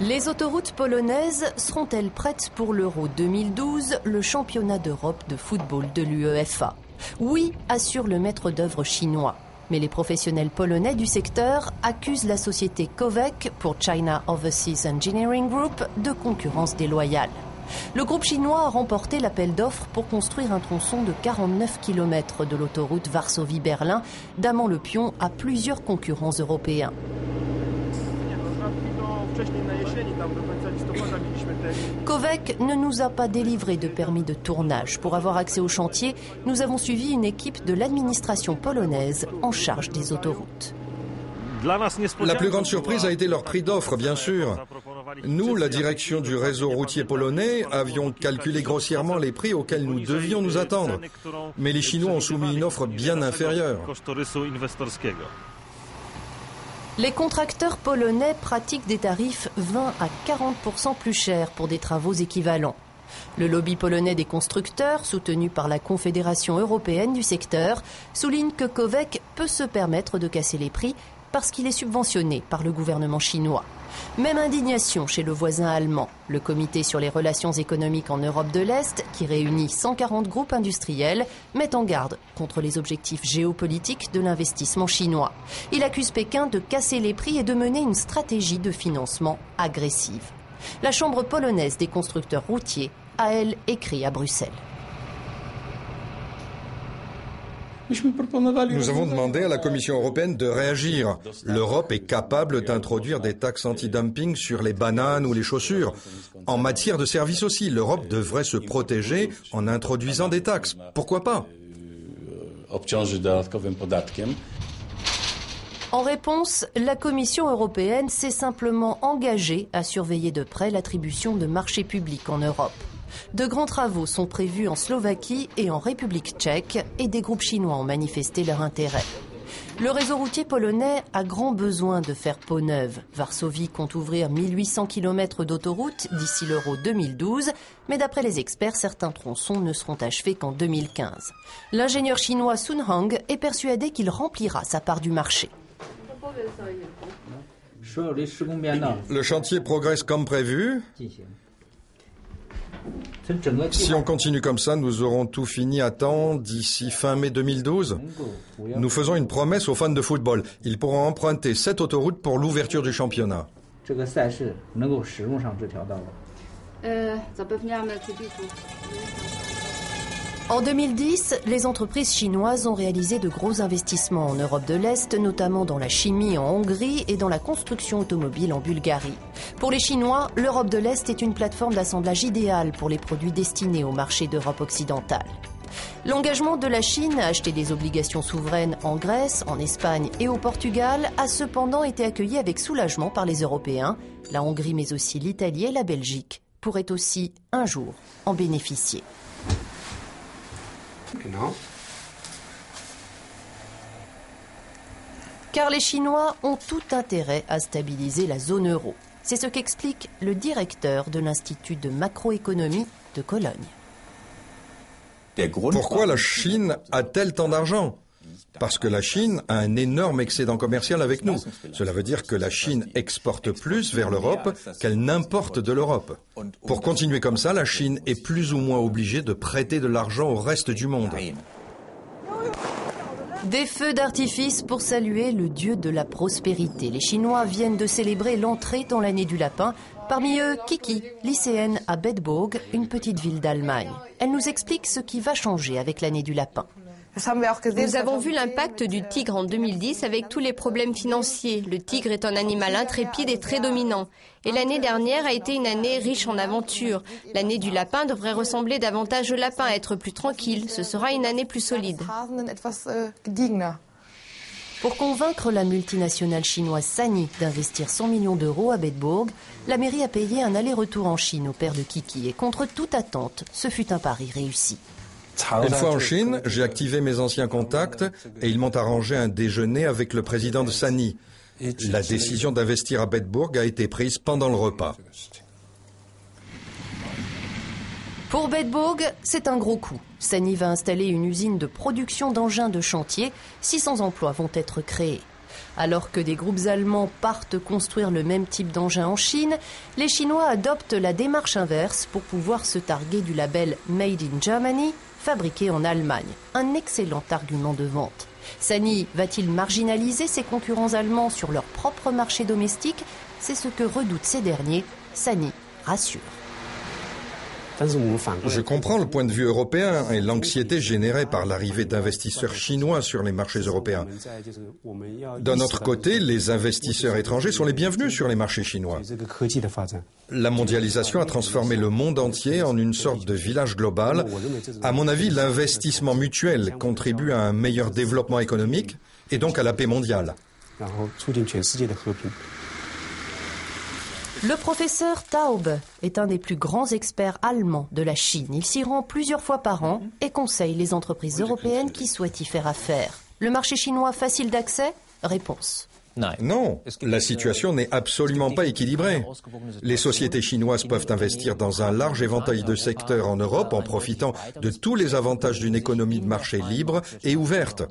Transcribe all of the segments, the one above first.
Les autoroutes polonaises seront-elles prêtes pour l'Euro 2012, le championnat d'Europe de football de l'UEFA? Oui, assure le maître d'œuvre chinois. Mais les professionnels polonais du secteur accusent la société Covec, pour China Overseas Engineering Group, de concurrence déloyale. Le groupe chinois a remporté l'appel d'offres pour construire un tronçon de 49 km de l'autoroute Varsovie-Berlin, damant le pion à plusieurs concurrents européens. Covec ne nous a pas délivré de permis de tournage. Pour avoir accès au chantier, nous avons suivi une équipe de l'administration polonaise en charge des autoroutes. La plus grande surprise a été leur prix d'offre, bien sûr. Nous, la direction du réseau routier polonais, avions calculé grossièrement les prix auxquels nous devions nous attendre. Mais les Chinois ont soumis une offre bien inférieure. Les contracteurs polonais pratiquent des tarifs 20 à 40% plus chers pour des travaux équivalents. Le lobby polonais des constructeurs, soutenu par la Confédération européenne du secteur, souligne que Covec peut se permettre de casser les prix parce qu'il est subventionné par le gouvernement chinois. Même indignation chez le voisin allemand. Le Comité sur les relations économiques en Europe de l'Est, qui réunit 140 groupes industriels, met en garde contre les objectifs géopolitiques de l'investissement chinois. Il accuse Pékin de casser les prix et de mener une stratégie de financement agressive. La Chambre polonaise des constructeurs routiers a, elle, écrit à Bruxelles. Nous avons demandé à la Commission européenne de réagir. L'Europe est capable d'introduire des taxes anti-dumping sur les bananes ou les chaussures. En matière de services aussi, l'Europe devrait se protéger en introduisant des taxes. Pourquoi pas ? En réponse, la Commission européenne s'est simplement engagée à surveiller de près l'attribution de marchés publics en Europe. De grands travaux sont prévus en Slovaquie et en République tchèque et des groupes chinois ont manifesté leur intérêt. Le réseau routier polonais a grand besoin de faire peau neuve. Varsovie compte ouvrir 1800 km d'autoroute d'ici l'Euro 2012, mais d'après les experts, certains tronçons ne seront achevés qu'en 2015. L'ingénieur chinois Sun Hong est persuadé qu'il remplira sa part du marché. Le chantier progresse comme prévu. Si on continue comme ça, nous aurons tout fini à temps d'ici fin mai 2012. Nous faisons une promesse aux fans de football. Ils pourront emprunter cette autoroute pour l'ouverture du championnat. En 2010, les entreprises chinoises ont réalisé de gros investissements en Europe de l'Est, notamment dans la chimie en Hongrie et dans la construction automobile en Bulgarie. Pour les Chinois, l'Europe de l'Est est une plateforme d'assemblage idéale pour les produits destinés au marché d'Europe occidentale. L'engagement de la Chine à acheter des obligations souveraines en Grèce, en Espagne et au Portugal a cependant été accueilli avec soulagement par les Européens. La Hongrie, mais aussi l'Italie et la Belgique pourraient aussi, un jour, en bénéficier. Car les Chinois ont tout intérêt à stabiliser la zone euro. C'est ce qu'explique le directeur de l'Institut de macroéconomie de Cologne. Pourquoi la Chine a-t-elle tant d'argent ? Parce que la Chine a un énorme excédent commercial avec nous. Cela veut dire que la Chine exporte plus vers l'Europe qu'elle n'importe de l'Europe. Pour continuer comme ça, la Chine est plus ou moins obligée de prêter de l'argent au reste du monde. Des feux d'artifice pour saluer le dieu de la prospérité. Les Chinois viennent de célébrer l'entrée dans l'année du lapin. Parmi eux, Kiki, lycéenne à Bedburg, une petite ville d'Allemagne. Elle nous explique ce qui va changer avec l'année du lapin. Nous avons vu l'impact du tigre en 2010 avec tous les problèmes financiers. Le tigre est un animal intrépide et très dominant. Et l'année dernière a été une année riche en aventures. L'année du lapin devrait ressembler davantage au lapin, être plus tranquille. Ce sera une année plus solide. Pour convaincre la multinationale chinoise Sany d'investir 100 millions d'euros à Bedburg, la mairie a payé un aller-retour en Chine au père de Kiki. Et contre toute attente, ce fut un pari réussi. Une fois en Chine, j'ai activé mes anciens contacts et ils m'ont arrangé un déjeuner avec le président de Sany. La décision d'investir à Bedburg a été prise pendant le repas. Pour Bedburg, c'est un gros coup. Sany va installer une usine de production d'engins de chantier. 600 emplois vont être créés. Alors que des groupes allemands partent construire le même type d'engin en Chine, les Chinois adoptent la démarche inverse pour pouvoir se targuer du label Made in Germany, fabriqué en Allemagne. Un excellent argument de vente. SANY va-t-il marginaliser ses concurrents allemands sur leur propre marché domestique? C'est ce que redoutent ces derniers. SANY rassure. Je comprends le point de vue européen et l'anxiété générée par l'arrivée d'investisseurs chinois sur les marchés européens. D'un autre côté, les investisseurs étrangers sont les bienvenus sur les marchés chinois. La mondialisation a transformé le monde entier en une sorte de village global. À mon avis, l'investissement mutuel contribue à un meilleur développement économique et donc à la paix mondiale. Le professeur Taube est un des plus grands experts allemands de la Chine. Il s'y rend plusieurs fois par an et conseille les entreprises européennes qui souhaitent y faire affaire. Le marché chinois facile d'accès? Réponse. Non, la situation n'est absolument pas équilibrée. Les sociétés chinoises peuvent investir dans un large éventail de secteurs en Europe en profitant de tous les avantages d'une économie de marché libre et ouverte,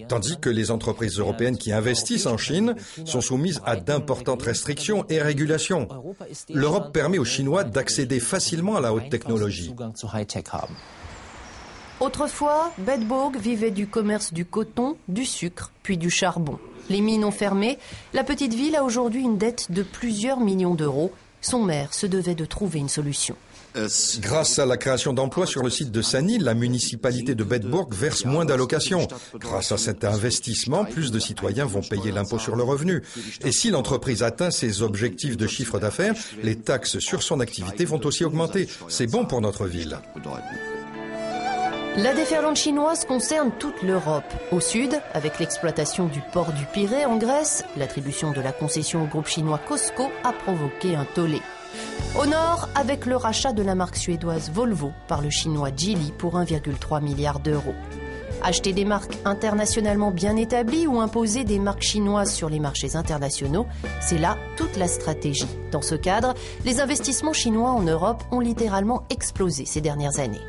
tandis que les entreprises européennes qui investissent en Chine sont soumises à d'importantes restrictions et régulations. L'Europe permet aux Chinois d'accéder facilement à la haute technologie. Autrefois, Bedburg vivait du commerce du coton, du sucre, puis du charbon. Les mines ont fermé. La petite ville a aujourd'hui une dette de plusieurs millions d'euros. Son maire se devait de trouver une solution. Grâce à la création d'emplois sur le site de SANY, la municipalité de Bedburg verse moins d'allocations. Grâce à cet investissement, plus de citoyens vont payer l'impôt sur le revenu. Et si l'entreprise atteint ses objectifs de chiffre d'affaires, les taxes sur son activité vont aussi augmenter. C'est bon pour notre ville. La déferlante chinoise concerne toute l'Europe. Au sud, avec l'exploitation du port du Pirée en Grèce, l'attribution de la concession au groupe chinois Cosco a provoqué un tollé. Au nord, avec le rachat de la marque suédoise Volvo par le chinois Geely pour 1,3 milliard d'euros. Acheter des marques internationalement bien établies ou imposer des marques chinoises sur les marchés internationaux, c'est là toute la stratégie. Dans ce cadre, les investissements chinois en Europe ont littéralement explosé ces dernières années.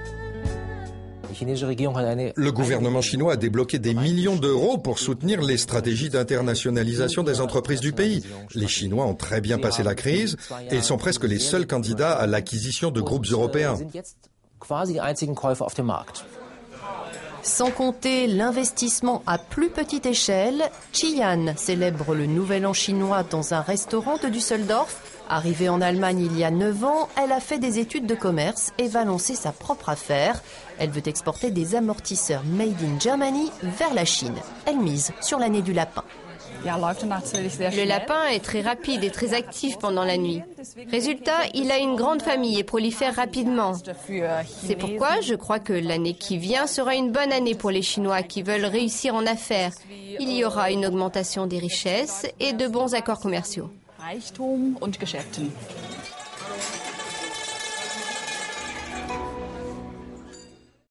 Le gouvernement chinois a débloqué des millions d'euros pour soutenir les stratégies d'internationalisation des entreprises du pays. Les Chinois ont très bien passé la crise et ils sont presque les seuls candidats à l'acquisition de groupes européens. Sans compter l'investissement à plus petite échelle, Qian célèbre le Nouvel An chinois dans un restaurant de Düsseldorf. Arrivée en Allemagne il y a 9 ans, elle a fait des études de commerce et va lancer sa propre affaire. Elle veut exporter des amortisseurs Made in Germany vers la Chine. Elle mise sur l'année du lapin. Le lapin est très rapide et très actif pendant la nuit. Résultat, il a une grande famille et prolifère rapidement. C'est pourquoi je crois que l'année qui vient sera une bonne année pour les Chinois qui veulent réussir en affaires. Il y aura une augmentation des richesses et de bons accords commerciaux. Reichtum und Geschäften.